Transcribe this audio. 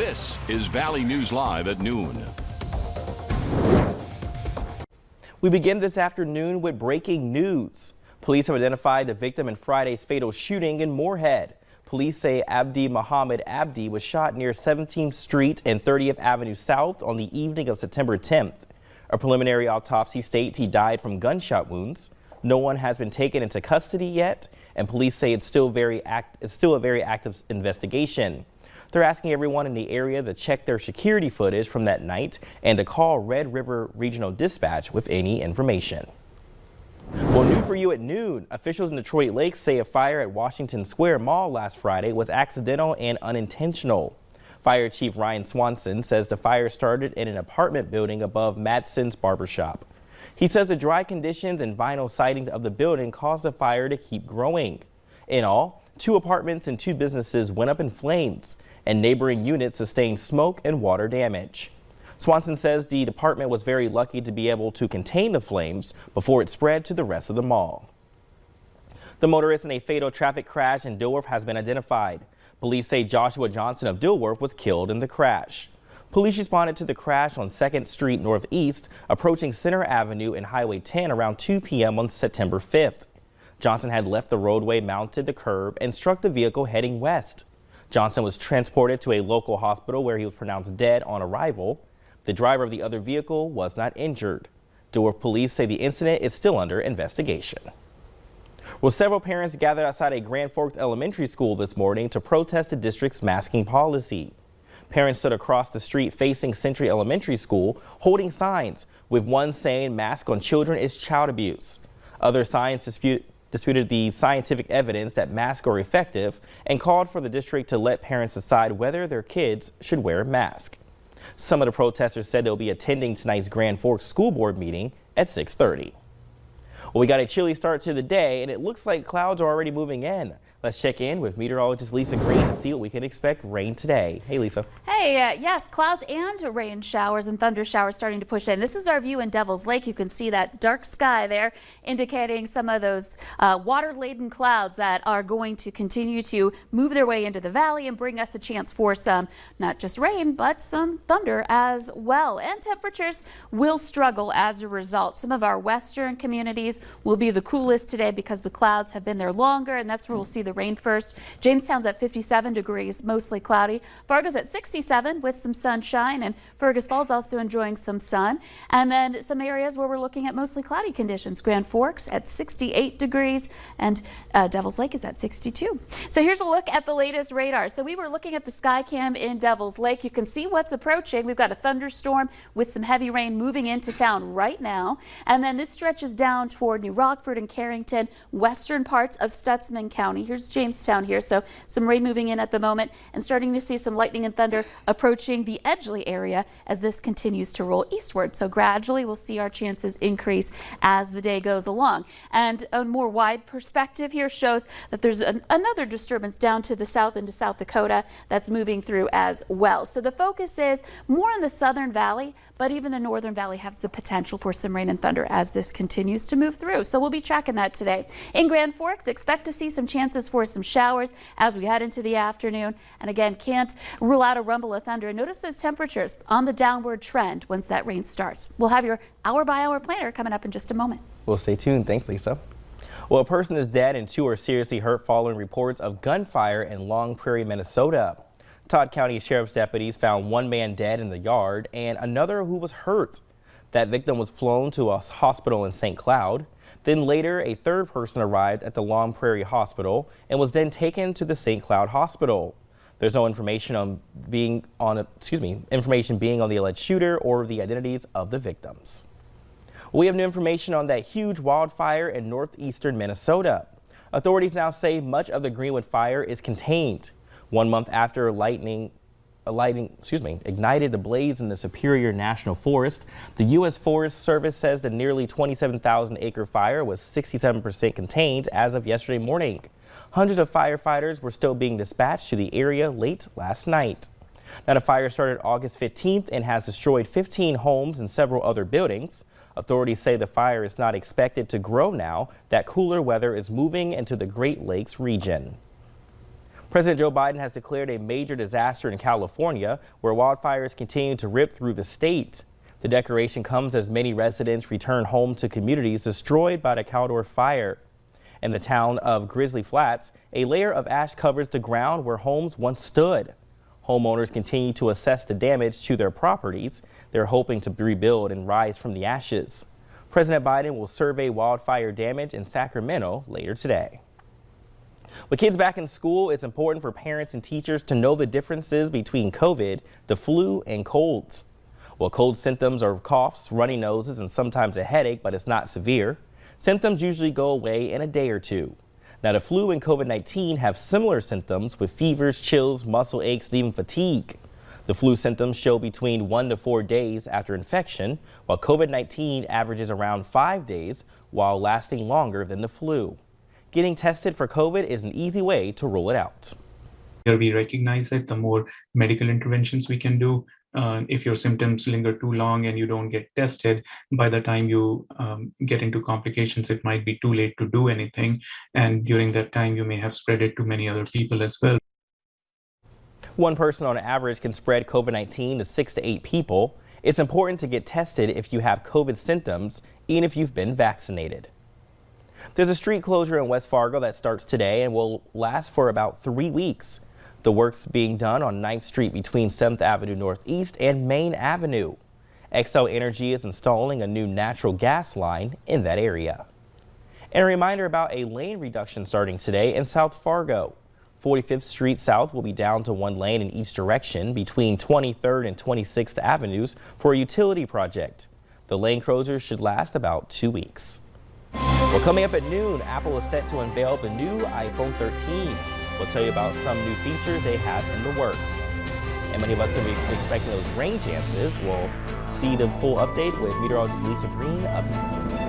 This is Valley News Live at noon. We begin this afternoon with breaking news. Police have identified the victim in Friday's fatal shooting in Moorhead. Police say Abdi Muhammad Abdi was shot near 17th Street and 30th Avenue South on the evening of September 10th. A preliminary autopsy states he died from gunshot wounds. No one has been taken into custody yet, and police say it's still a very active investigation. They're asking everyone in the area to check their security footage from that night and to call Red River Regional Dispatch with any information. Well, new for you at noon. Officials in Detroit Lakes say a fire at Washington Square Mall last Friday was accidental and unintentional. Fire Chief Ryan Swanson says the fire started in an apartment building above Matson's Barbershop. He says the dry conditions and vinyl sidings of the building caused the fire to keep growing. In all, 2 apartments and 2 businesses went up in flames, and neighboring units sustained smoke and water damage. Swanson says the department was very lucky to be able to contain the flames before it spread to the rest of the mall. The motorist in a fatal traffic crash in Dilworth has been identified. Police say Joshua Johnson of Dilworth was killed in the crash. Police responded to the crash on 2nd Street Northeast, approaching Center Avenue and Highway 10 around 2 p.m. on September 5th. Johnson had left the roadway, mounted the curb, and struck the vehicle heading west. Johnson was transported to a local hospital where he was pronounced dead on arrival. The driver of the other vehicle was not injured. Dilworth police say the incident is still under investigation. Well, several parents gathered outside a Grand Forks Elementary School this morning to protest the district's masking policy. Parents stood across the street facing Century Elementary School holding signs, with one saying mask on children is child abuse. Other signs disputed the scientific evidence that masks are effective and called for the district to let parents decide whether their kids should wear a mask. Some of the protesters said they'll be attending tonight's Grand Forks School Board meeting at 6:30. Well, we got a chilly start to the day, and it looks like clouds are already moving in. Let's check in with meteorologist Lisa Green to see what we can expect rain today. Hey, Lisa. Hey, yes, clouds and rain showers and thunder showers starting to push in. This is our view in Devil's Lake. You can see that dark sky there indicating some of those water-laden clouds that are going to continue to move their way into the valley and bring us a chance for some, not just rain, but some thunder as well. And temperatures will struggle as a result. Some of our western communities will be the coolest today because the clouds have been there longer, and that's where we'll see the rain first. Jamestown's at 57 degrees, mostly cloudy. Fargo's at 67 with some sunshine, and Fergus Falls also enjoying some sun. And then some areas where we're looking at mostly cloudy conditions. Grand Forks at 68 degrees, and Devil's Lake is at 62. So here's a look at the latest radar. So we were looking at the Skycam in Devil's Lake. You can see what's approaching. We've got a thunderstorm with some heavy rain moving into town right now. And then this stretches down toward New Rockford and Carrington, western parts of Stutsman County. Here's Jamestown here, so some rain moving in at the moment and starting to see some lightning and thunder approaching the Edgeley area as this continues to roll eastward. So gradually we'll see our chances increase as the day goes along. And a more wide perspective here shows that there's another disturbance down to the south into South Dakota that's moving through as well. So the focus is more in the southern valley, but even the northern valley has the potential for some rain and thunder as this continues to move through. So we'll be tracking that today. In Grand Forks, expect to see some chances for some showers as we head into the afternoon. And again, can't rule out a rumble of thunder. Notice those temperatures on the downward trend once that rain starts. We'll have your hour-by-hour planner coming up in just a moment. Well, stay tuned. Thanks, Lisa. Well, a person is dead and 2 are seriously hurt following reports of gunfire in Long Prairie, Minnesota. Todd County Sheriff's deputies found 1 man dead in the yard and another who was hurt. That victim was flown to a hospital in St. Cloud. Then later, a 3rd person arrived at the Long Prairie Hospital and was then taken to the St. Cloud Hospital. There's no information being on the alleged shooter or the identities of the victims. We have new information on that huge wildfire in northeastern Minnesota. Authorities now say much of the Greenwood fire is contained. 1 month after ignited the blaze in the Superior National Forest, the U.S. Forest Service says the nearly 27,000-acre fire was 67% contained as of yesterday morning. Hundreds of firefighters were still being dispatched to the area late last night. Now, the fire started August 15th and has destroyed 15 homes and several other buildings. Authorities say the fire is not expected to grow now that cooler weather is moving into the Great Lakes region. President Joe Biden has declared a major disaster in California where wildfires continue to rip through the state. The declaration comes as many residents return home to communities destroyed by the Caldor fire. In the town of Grizzly Flats, a layer of ash covers the ground where homes once stood. Homeowners continue to assess the damage to their properties. They're hoping to rebuild and rise from the ashes. President Biden will survey wildfire damage in Sacramento later today. With kids back in school, it's important for parents and teachers to know the differences between COVID, the flu, and colds. Well, cold symptoms are coughs, runny noses, and sometimes a headache, but it's not severe. Symptoms usually go away in a day or two. Now, the flu and COVID-19 have similar symptoms with fevers, chills, muscle aches, and even fatigue. The flu symptoms show between 1 to 4 days after infection, while COVID-19 averages around 5 days while lasting longer than the flu. Getting tested for COVID is an easy way to rule it out. We recognize it, the more medical interventions we can do. If your symptoms linger too long and you don't get tested, by the time you get into complications, it might be too late to do anything. And during that time, you may have spread it to many other people as well. One person on average can spread COVID-19 to 6 to 8 people. It's important to get tested if you have COVID symptoms, even if you've been vaccinated. There's a street closure in West Fargo that starts today and will last for about 3 weeks. The work's being done on 9th Street between 7th Avenue Northeast and Main Avenue. Xcel Energy is installing a new natural gas line in that area. And a reminder about a lane reduction starting today in South Fargo. 45th Street South will be down to 1 lane in each direction between 23rd and 26th Avenues for a utility project. The lane closure should last about 2 weeks. Well, coming up at noon, Apple is set to unveil the new iPhone 13. We'll tell you about some new features they have in the works. And many of us can be expecting those rain chances. We'll see the full update with meteorologist Lisa Green up next.